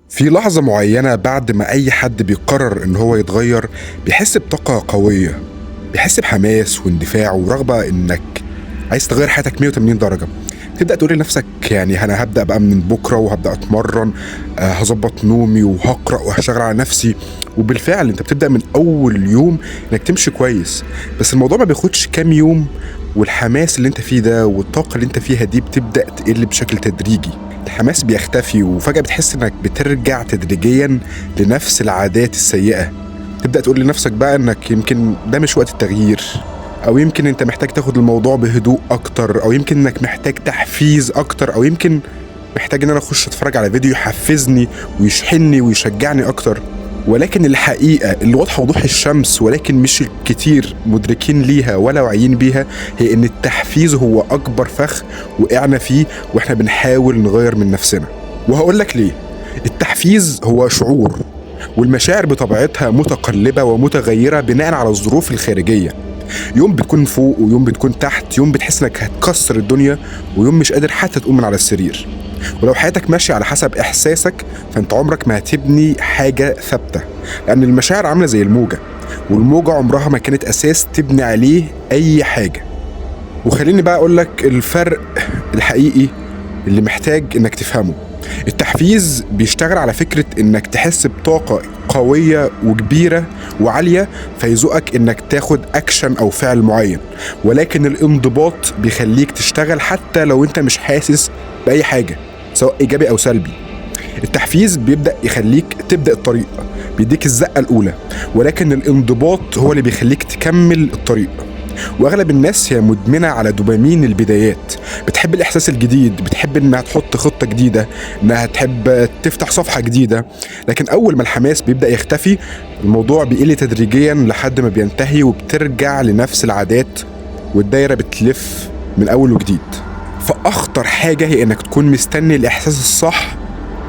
في لحظة معينة بعد ما أي حد بيقرر إن هو يتغير بيحس بطاقة قوية، بيحس بحماس واندفاع ورغبة إنك عايز تغير حياتك 180 درجة. تبدأ تقول لنفسك يعني أنا هبدأ بقى من بكرة وهبدأ أتمرن، هظبط نومي وهقرأ وهشتغل على نفسي. وبالفعل أنت بتبدأ من أول يوم إنك تمشي كويس، بس الموضوع ما بياخدش كام يوم والحماس اللي أنت فيه ده والطاقة اللي أنت فيها دي بتبدأ تقل بشكل تدريجي. الحماس بيختفي وفجأة بتحس إنك بترجع تدريجيا لنفس العادات السيئة. تبدأ تقول لنفسك بقى إنك يمكن ده مش وقت التغيير، أو يمكن أنت محتاج تاخد الموضوع بهدوء أكتر، أو يمكن إنك محتاج تحفيز أكتر، أو يمكن محتاج إن أنا أخش أتفرج على فيديو يحفزني ويشحنني ويشجعني أكتر. ولكن الحقيقة اللي واضحة وضوح الشمس ولكن مش الكتير مدركين ليها ولا واعيين بيها هي إن التحفيز هو أكبر فخ وقعنا فيه وإحنا بنحاول نغير من نفسنا. وهقول لك ليه. التحفيز هو شعور، والمشاعر بطبيعتها متقلبة ومتغيرة بناء على الظروف الخارجية. يوم بتكون فوق ويوم بتكون تحت، يوم بتحس انك هتكسر الدنيا ويوم مش قادر حتى تقوم من على السرير. ولو حياتك ماشية على حسب احساسك فانت عمرك ما هتبني حاجة ثابتة، لان المشاعر عاملة زي الموجة، والموجة عمرها ما كانت اساس تبني عليه اي حاجة. وخليني بقى اقولك الفرق الحقيقي اللي محتاج انك تفهمه. التحفيز بيشتغل على فكرة انك تحس بطاقة قوية وكبيرة وعالية فيزوقك انك تاخد اكشن او فعل معين، ولكن الانضباط بيخليك تشتغل حتى لو انت مش حاسس بأي حاجة سواء ايجابي او سلبي. التحفيز بيبدأ يخليك تبدأ الطريق، بيديك الزقة الاولى، ولكن الانضباط هو اللي بيخليك تكمل الطريق. واغلب الناس هي مدمنه على دوبامين البدايات، بتحب الاحساس الجديد، بتحب انها تحط خطه جديده، انها تحب تفتح صفحه جديده. لكن اول ما الحماس بيبدا يختفي الموضوع بيقل تدريجيا لحد ما بينتهي وبترجع لنفس العادات والدايره بتلف من اول وجديد. فاخطر حاجه هي انك تكون مستني الاحساس الصح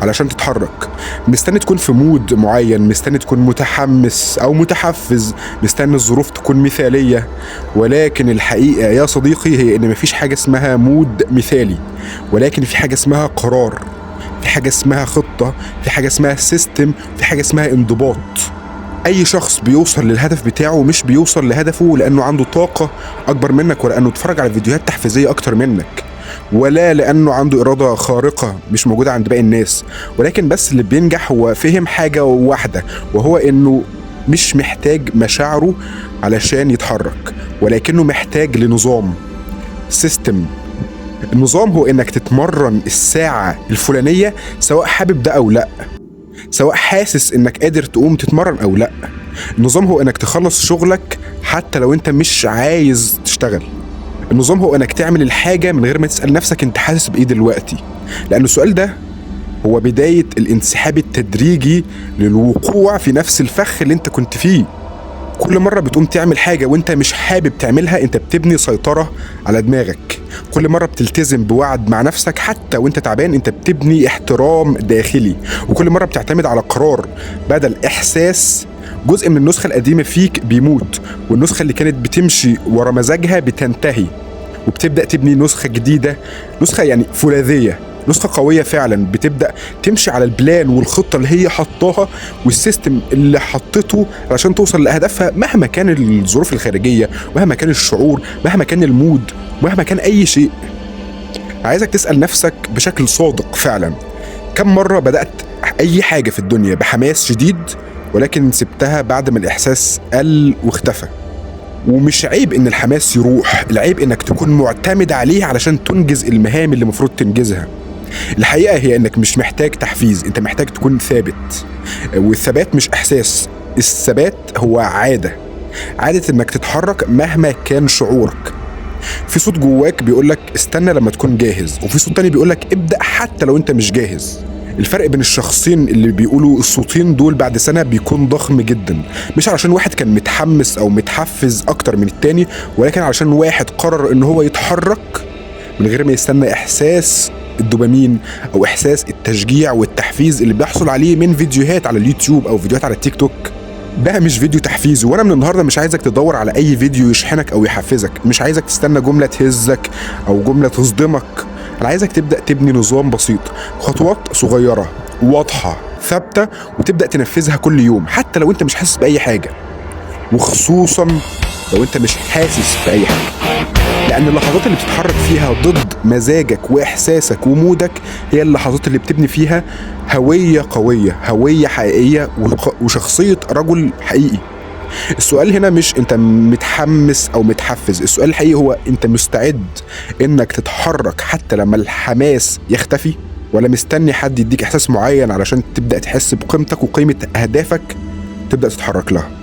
علشان تتحرك، مستني تكون في مود معين، مستني تكون متحمس او متحفز، مستني الظروف تكون مثالية. ولكن الحقيقة يا صديقي هي ان مفيش حاجة اسمها مود مثالي، ولكن في حاجة اسمها قرار، في حاجة اسمها خطة، في حاجة اسمها سيستم، في حاجة اسمها انضباط. اي شخص بيوصل للهدف بتاعه مش بيوصل لهدفه لانه عنده طاقة اكبر منك، ولا انه اتفرج على فيديوهات تحفيزية اكتر منك، ولا لأنه عنده إرادة خارقة مش موجودة عند باقي الناس. ولكن بس اللي بينجح هو فهم حاجة واحدة، وهو إنه مش محتاج مشاعره علشان يتحرك، ولكنه محتاج لنظام، سيستم. النظام هو إنك تتمرن الساعة الفلانية سواء حابب ده أو لأ، سواء حاسس إنك قادر تقوم تتمرن أو لأ. النظام هو إنك تخلص شغلك حتى لو أنت مش عايز تشتغل. النظام هو انك تعمل الحاجة من غير ما تسأل نفسك انت حاسس بايه دلوقتي، لان السؤال ده هو بداية الانسحاب التدريجي للوقوع في نفس الفخ اللي انت كنت فيه. كل مرة بتقوم تعمل حاجة وانت مش حابب تعملها انت بتبني سيطرة على دماغك. كل مرة بتلتزم بوعد مع نفسك حتى وانت تعبان انت بتبني احترام داخلي. وكل مرة بتعتمد على قرار بدل احساس، جزء من النسخة القديمة فيك بيموت، والنسخة اللي كانت بتمشي ورا مزاجها بتنتهي، وبتبدأ تبني نسخة جديدة، نسخة يعني فولاذية، نسخة قوية فعلا بتبدأ تمشي على البلان والخطة اللي هي حطاها والسيستم اللي حطته علشان توصل لأهدافها مهما كان الظروف الخارجية، مهما كان الشعور، مهما كان المود، مهما كان أي شيء. عايزك تسأل نفسك بشكل صادق فعلا، كم مرة بدأت أي حاجة في الدنيا بحماس شديد ولكن سبتها بعد ما الإحساس قل واختفى؟ ومش عيب ان الحماس يروح، العيب انك تكون معتمد عليه علشان تنجز المهام اللي المفروض تنجزها. الحقيقة هي انك مش محتاج تحفيز، انت محتاج تكون ثابت. والثبات مش احساس، الثبات هو عادة انك تتحرك مهما كان شعورك. في صوت جواك بيقولك استنى لما تكون جاهز، وفي صوت تاني بيقولك ابدأ حتى لو انت مش جاهز. الفرق بين الشخصين اللي بيقولوا الصوتين دول بعد سنة بيكون ضخم جدا، مش علشان واحد كان متحمس او متحفز اكتر من التاني، ولكن علشان واحد قرر ان هو يتحرك من غير ما يستنى احساس الدوبامين او احساس التشجيع والتحفيز اللي بيحصل عليه من فيديوهات على اليوتيوب او فيديوهات على التيك توك. ده مش فيديو تحفيزي، وانا من النهارده مش عايزك تدور على اي فيديو يشحنك او يحفزك، مش عايزك تستنى جملة تهزك او جملة تصدمك. انا عايزك تبدأ تبني نظام بسيط، خطوات صغيرة واضحة ثابتة وتبدأ تنفذها كل يوم حتى لو انت مش حاسس بأي حاجة، وخصوصا لو انت مش حاسس بأي حاجة، لأن اللحظات اللي بتتحرك فيها ضد مزاجك وإحساسك ومودك هي اللحظات اللي بتبني فيها هوية قوية، هوية حقيقية وشخصية رجل حقيقي. السؤال هنا مش انت متحمس او متحفز، السؤال الحقيقي هو انت مستعد انك تتحرك حتى لما الحماس يختفي، ولا مستني حد يديك احساس معين علشان تبدأ تحس بقيمتك وقيمة اهدافك تبدأ تتحرك لها.